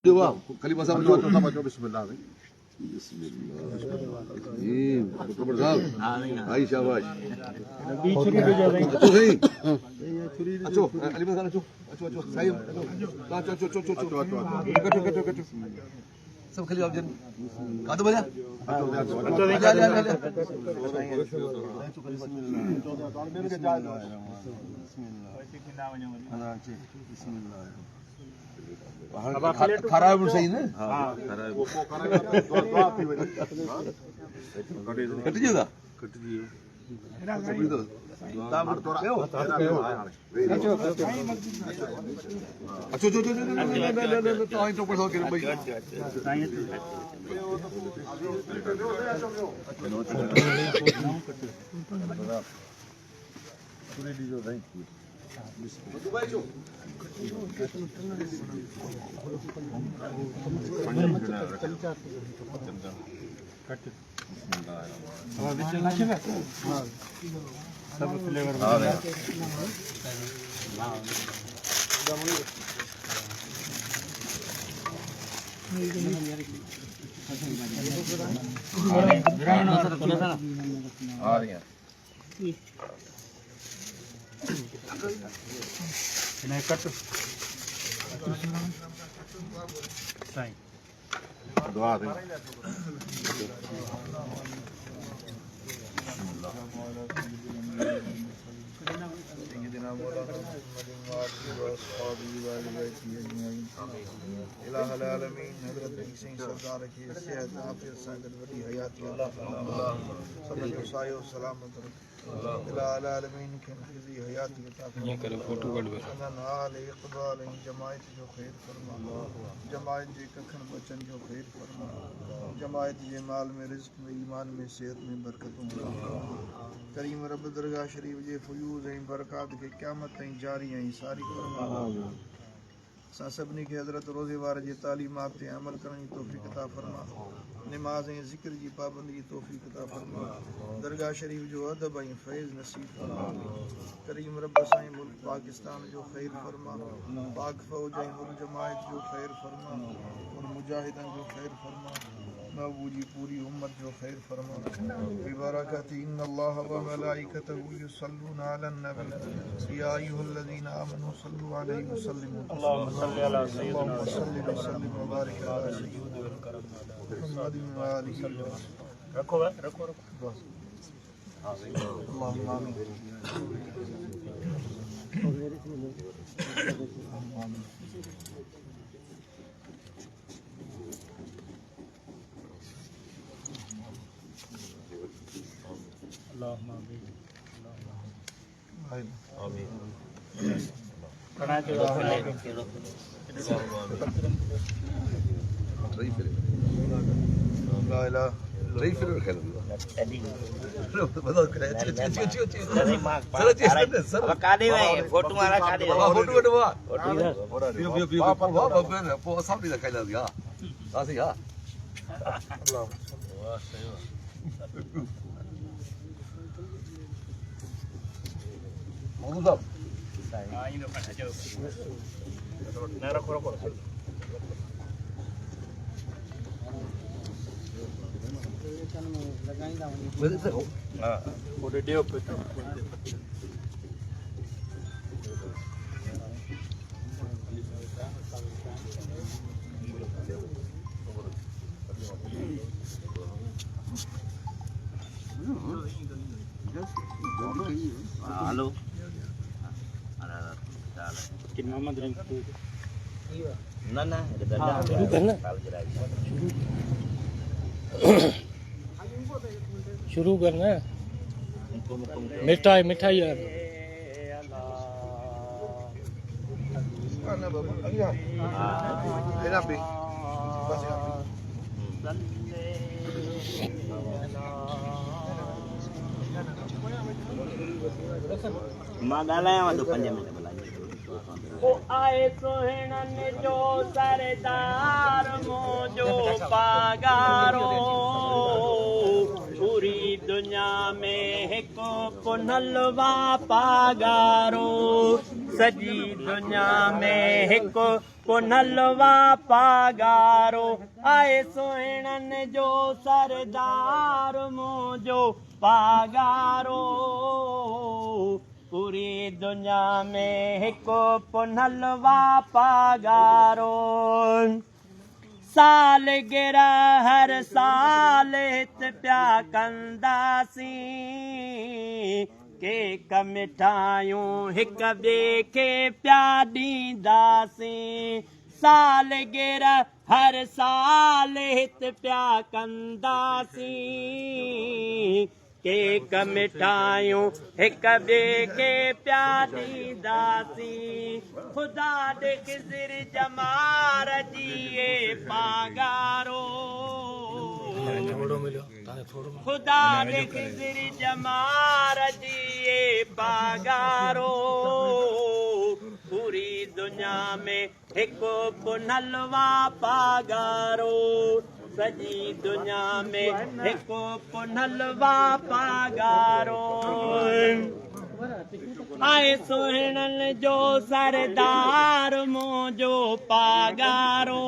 Dua, kalimat sama baca bismillah. Bismillahirrahmanirrahim. Betul betul. Hai शाबाश. छुरी पे जा रही अच्छो सही. अच्छो, kalimat sana अच्छो. अच्छो. Sayur. अच्छो. कटो. सब खाली आप जन. का दो बजा. अच्छो खराब सही ना हां खराब कट जाएगा कट दियो अच्छो तो पर के भाई पूरी दीजो भाई दुबई जो सब फ्लेवर नहीं कट सही दुआ दे سيدنا مولانا محمد وآله وأصحابه وآل بيته أجمعين إله العالمين حضرت حسین سردار کی صحت عافیت سعادت بڑی حیات عطا فرما صلی اللہ سلامت إله العالمین کے خزی حیات عطا فرما کرے فوٹو کڈ نال اقبال جماعت جو خیر فرما جماعت جے ککھن بچن جو خیر فرما جماعت جے مال میں رزق میں ایمان میں صحت میں برکتوں کریم رب درگاہ شریف جے فیوز ہیں برکات کے قیامت تائیں جاری ہیں ساری فرما سبنی کے حضرت روزے وار جی تعلیمات تے عمل کرنے توفیق عطا فرما نمازیں ذکر جی پابندی توفیق عطا فرما درگاہ شریف جو ادب ہیں فیض نصیب فرما کریم رب سائیں ملک پاکستان جو خیر فرما پاک فوج ہیں ملک جماعت جو خیر فرما اور مجاہدین جو خیر فرما محبوبی پوری امت جو خیر فرما ببرکات ان اللہ وملائکتہ یصلون علی النبی یا ایھا الذین آمنوا صلوا علیہ وسلموا اللهم صل علی سیدنا وسلم وبارک علی سیدنا محمد وآلہ رکھو اللهم آمین اللهم آمين لا اله رہی پھر کھیل بدل کرے سر کاڈے وے فوٹو والا کاڈے فوٹو وہ سب نہیں کھیلا دیا اسی ہاں اللہ واہ صحیح موضوع صاحب ہاں یہ پڑھا جو نہ رکھو ہاں وہ ڈیو پہ हेलो कि मोहम्मद रंग ना ना शुरू करना मिठाई यार मां ॻाल्हायां थो 5 मिंट ओ आए सोहणन जो सरदार मोजो पागारो पूरी दुनिया में हिकु पुनलवा पागारो सॼी दुनिया में हिकु पुनल वापागारो आहे सुहिणनि जो सरदार मुंहिंजो पागारो पूरी दुनिया में हिकु पुनल वापागारो सालगिरह हर साल हित पिया कंदासीं केक मिठायूं हिक ॿिए खे पिया ॾींदासीं सालगिरह हर साल हित पिया कंदासीं केक मिठायूं हिक ॿिए खे पिया ॾींदासीं ख़ुदा ॾे ख़िज़िर जमार जी पागारो ख़ुदा ॾे ख़िज़िर जमार जी पागारो पूरी दुनिया में हिकु पुनल वापागारो सॼी दुनिया में हिकु पुनल वापागारो आहे सुहिणनि जो सरदार मुंहिंजो पागारो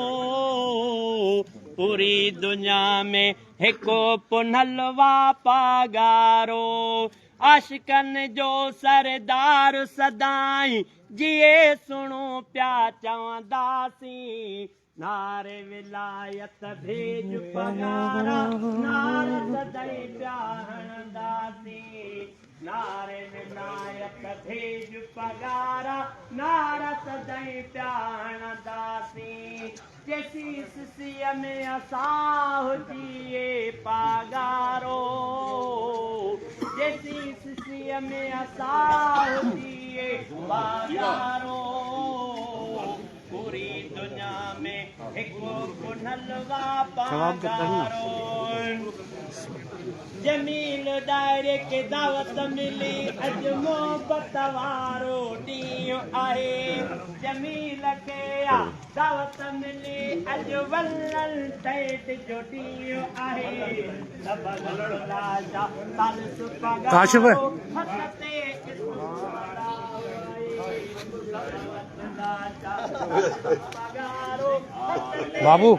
पूरी दुनिया में हिकु पुनल वापागारो आशिकनि जो सरदार सदाई जिए सुणो पिया चवंदासीं नारे विलायत भेज पगारा नारे सदाई पिया हणंदासीं नारे विलायत भेज पगारा नारा सदाई पिया हणंदासीं जैसी सिसीअ में असां हुजिए पागारो जैसी सिसीअ में असां हुजिए पागारो पूरी दुनिया में हिकु पुनल वापागारो जमील दायरे खे दावत मिली अॼु मोहबत वारो ॾींहुं आहे जमील खे दावत मिली अॼु वलल टैट जो ॾींहुं आहे काशिफ बाबू